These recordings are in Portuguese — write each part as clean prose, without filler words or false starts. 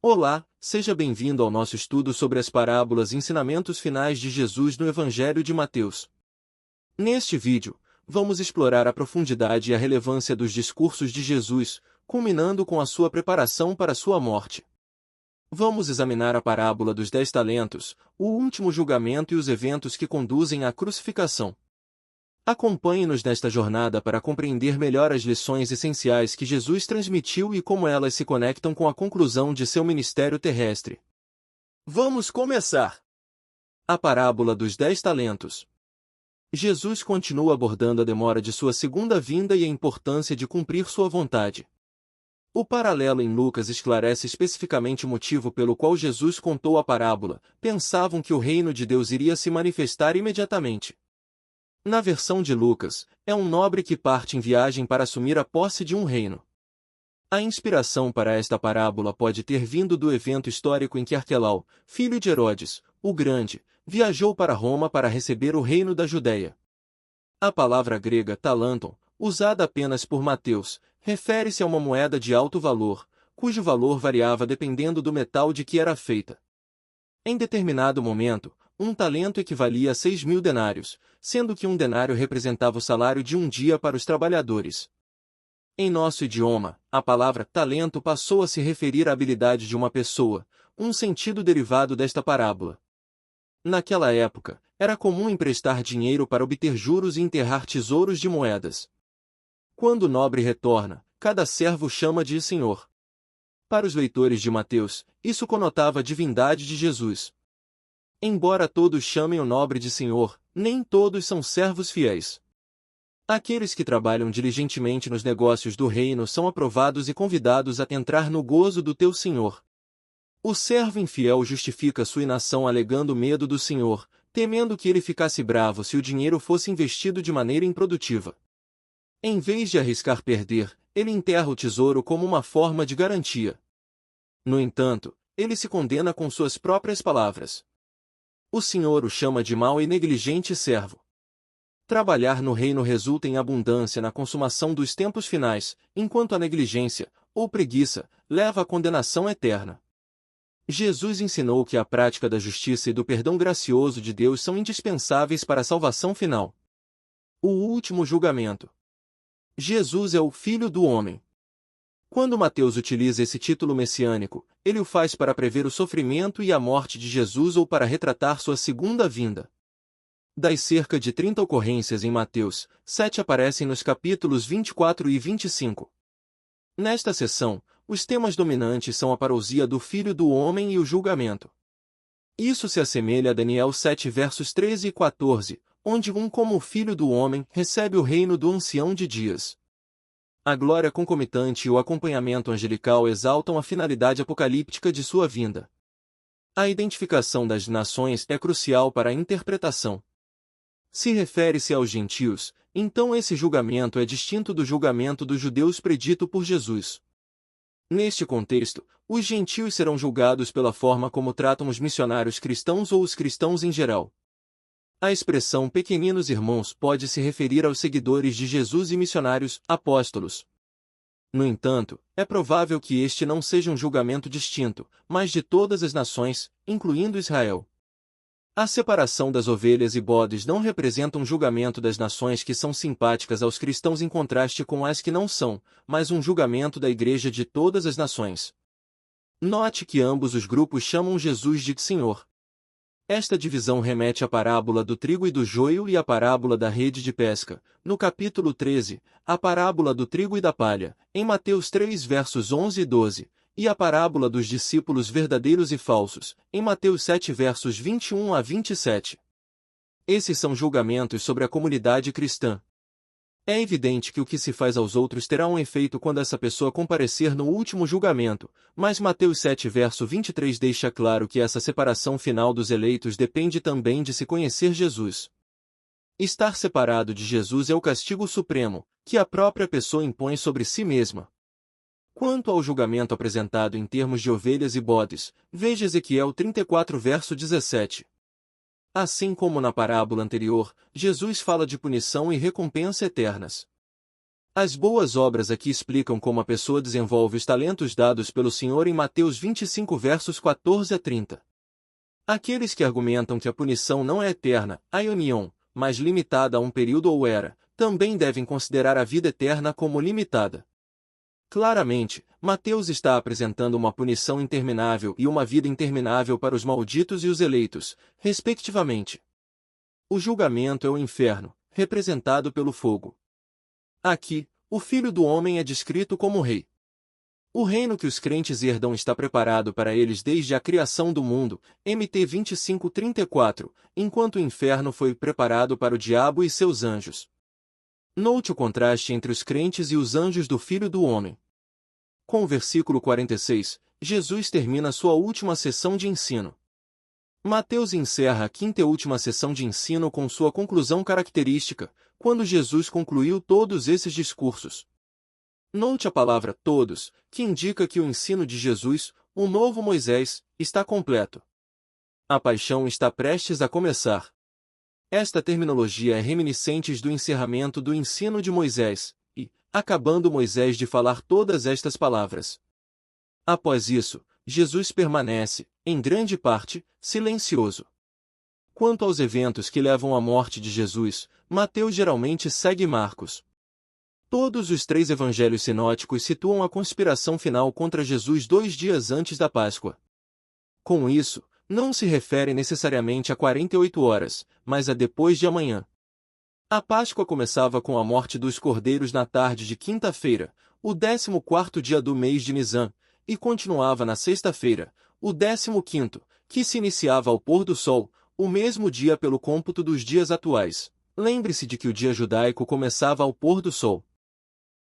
Olá, seja bem-vindo ao nosso estudo sobre as parábolas e ensinamentos finais de Jesus no Evangelho de Mateus. Neste vídeo, vamos explorar a profundidade e a relevância dos discursos de Jesus, culminando com a sua preparação para sua morte. Vamos examinar a parábola dos 10 talentos, o último julgamento e os eventos que conduzem à crucificação. Acompanhe-nos nesta jornada para compreender melhor as lições essenciais que Jesus transmitiu e como elas se conectam com a conclusão de seu ministério terrestre. Vamos começar! A parábola dos 10 talentos. Jesus continua abordando a demora de sua segunda vinda e a importância de cumprir sua vontade. O paralelo em Lucas esclarece especificamente o motivo pelo qual Jesus contou a parábola. Pensavam que o reino de Deus iria se manifestar imediatamente. Na versão de Lucas, é um nobre que parte em viagem para assumir a posse de um reino. A inspiração para esta parábola pode ter vindo do evento histórico em que Arquelau, filho de Herodes, o Grande, viajou para Roma para receber o reino da Judéia. A palavra grega talanton, usada apenas por Mateus, refere-se a uma moeda de alto valor, cujo valor variava dependendo do metal de que era feita. Em determinado momento, um talento equivalia a 6.000 denários, sendo que um denário representava o salário de um dia para os trabalhadores. Em nosso idioma, a palavra talento passou a se referir à habilidade de uma pessoa, um sentido derivado desta parábola. Naquela época, era comum emprestar dinheiro para obter juros e enterrar tesouros de moedas. Quando o nobre retorna, cada servo chama de Senhor. Para os leitores de Mateus, isso conotava a divindade de Jesus. Embora todos chamem o nobre de Senhor, nem todos são servos fiéis. Aqueles que trabalham diligentemente nos negócios do reino são aprovados e convidados a entrar no gozo do teu Senhor. O servo infiel justifica sua inação alegando medo do Senhor, temendo que ele ficasse bravo se o dinheiro fosse investido de maneira improdutiva. Em vez de arriscar perder, ele enterra o tesouro como uma forma de garantia. No entanto, ele se condena com suas próprias palavras. O Senhor o chama de mau e negligente servo. Trabalhar no reino resulta em abundância na consumação dos tempos finais, enquanto a negligência, ou preguiça, leva à condenação eterna. Jesus ensinou que a prática da justiça e do perdão gracioso de Deus são indispensáveis para a salvação final. O último julgamento. Jesus é o Filho do Homem. Quando Mateus utiliza esse título messiânico, ele o faz para prever o sofrimento e a morte de Jesus ou para retratar sua segunda vinda. Das cerca de 30 ocorrências em Mateus, 7 aparecem nos capítulos 24 e 25. Nesta seção, os temas dominantes são a parousia do Filho do Homem e o julgamento. Isso se assemelha a Daniel 7 versos 13 e 14, onde como o Filho do Homem, recebe o reino do Ancião de Dias. A glória concomitante e o acompanhamento angelical exaltam a finalidade apocalíptica de sua vinda. A identificação das nações é crucial para a interpretação. Se refere-se aos gentios, então esse julgamento é distinto do julgamento dos judeus predito por Jesus. Neste contexto, os gentios serão julgados pela forma como tratam os missionários cristãos ou os cristãos em geral. A expressão pequeninos irmãos pode se referir aos seguidores de Jesus e missionários, apóstolos. No entanto, é provável que este não seja um julgamento distinto, mas de todas as nações, incluindo Israel. A separação das ovelhas e bodes não representa um julgamento das nações que são simpáticas aos cristãos em contraste com as que não são, mas um julgamento da Igreja de todas as nações. Note que ambos os grupos chamam Jesus de Senhor. Esta divisão remete à parábola do trigo e do joio e à parábola da rede de pesca, no capítulo 13, à parábola do trigo e da palha, em Mateus 3 versos 11 e 12, e à parábola dos discípulos verdadeiros e falsos, em Mateus 7 versos 21 a 27. Esses são julgamentos sobre a comunidade cristã. É evidente que o que se faz aos outros terá um efeito quando essa pessoa comparecer no último julgamento, mas Mateus 7 verso 23 deixa claro que essa separação final dos eleitos depende também de se conhecer Jesus. Estar separado de Jesus é o castigo supremo, que a própria pessoa impõe sobre si mesma. Quanto ao julgamento apresentado em termos de ovelhas e bodes, veja Ezequiel 34 verso 17. Assim como na parábola anterior, Jesus fala de punição e recompensa eternas. As boas obras aqui explicam como a pessoa desenvolve os talentos dados pelo Senhor em Mateus 25 versos 14 a 30. Aqueles que argumentam que a punição não é eterna, aionion, mas limitada a um período ou era, também devem considerar a vida eterna como limitada. Claramente, Mateus está apresentando uma punição interminável e uma vida interminável para os malditos e os eleitos, respectivamente. O julgamento é o inferno, representado pelo fogo. Aqui, o Filho do Homem é descrito como rei. O reino que os crentes herdam está preparado para eles desde a criação do mundo, MT 25:34, enquanto o inferno foi preparado para o diabo e seus anjos. Note o contraste entre os crentes e os anjos do Filho do Homem. Com o versículo 46, Jesus termina sua última sessão de ensino. Mateus encerra a quinta e última sessão de ensino com sua conclusão característica, quando Jesus concluiu todos esses discursos. Note a palavra todos, que indica que o ensino de Jesus, o novo Moisés, está completo. A paixão está prestes a começar. Esta terminologia é reminiscente do encerramento do ensino de Moisés, e, acabando Moisés de falar todas estas palavras. Após isso, Jesus permanece, em grande parte, silencioso. Quanto aos eventos que levam à morte de Jesus, Mateus geralmente segue Marcos. Todos os 3 evangelhos sinóticos situam a conspiração final contra Jesus 2 dias antes da Páscoa. Com isso, não se refere necessariamente a 48 horas, mas a depois de amanhã. A Páscoa começava com a morte dos cordeiros na tarde de quinta-feira, o 14º dia do mês de Nisan, e continuava na sexta-feira, o 15º, que se iniciava ao pôr do sol, o mesmo dia pelo cômputo dos dias atuais. Lembre-se de que o dia judaico começava ao pôr do sol.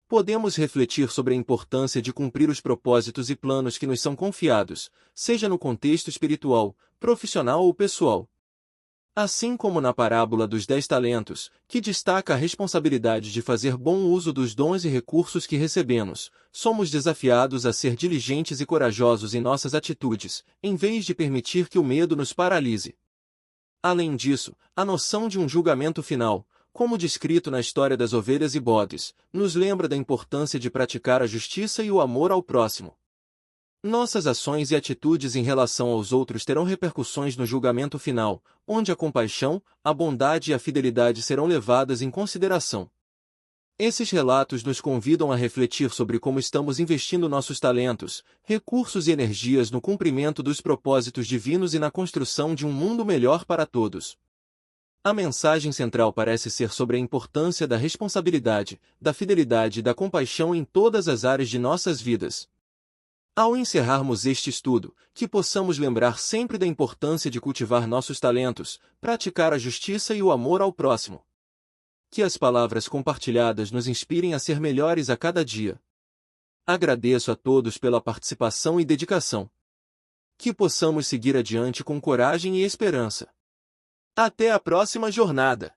Podemos refletir sobre a importância de cumprir os propósitos e planos que nos são confiados, seja no contexto espiritual, profissional ou pessoal. Assim como na parábola dos 10 talentos, que destaca a responsabilidade de fazer bom uso dos dons e recursos que recebemos, somos desafiados a ser diligentes e corajosos em nossas atitudes, em vez de permitir que o medo nos paralise. Além disso, a noção de um julgamento final, como descrito na história das ovelhas e bodes, nos lembra da importância de praticar a justiça e o amor ao próximo. Nossas ações e atitudes em relação aos outros terão repercussões no julgamento final, onde a compaixão, a bondade e a fidelidade serão levadas em consideração. Esses relatos nos convidam a refletir sobre como estamos investindo nossos talentos, recursos e energias no cumprimento dos propósitos divinos e na construção de um mundo melhor para todos. A mensagem central parece ser sobre a importância da responsabilidade, da fidelidade e da compaixão em todas as áreas de nossas vidas. Ao encerrarmos este estudo, que possamos lembrar sempre da importância de cultivar nossos talentos, praticar a justiça e o amor ao próximo. Que as palavras compartilhadas nos inspirem a ser melhores a cada dia. Agradeço a todos pela participação e dedicação. Que possamos seguir adiante com coragem e esperança. Até a próxima jornada!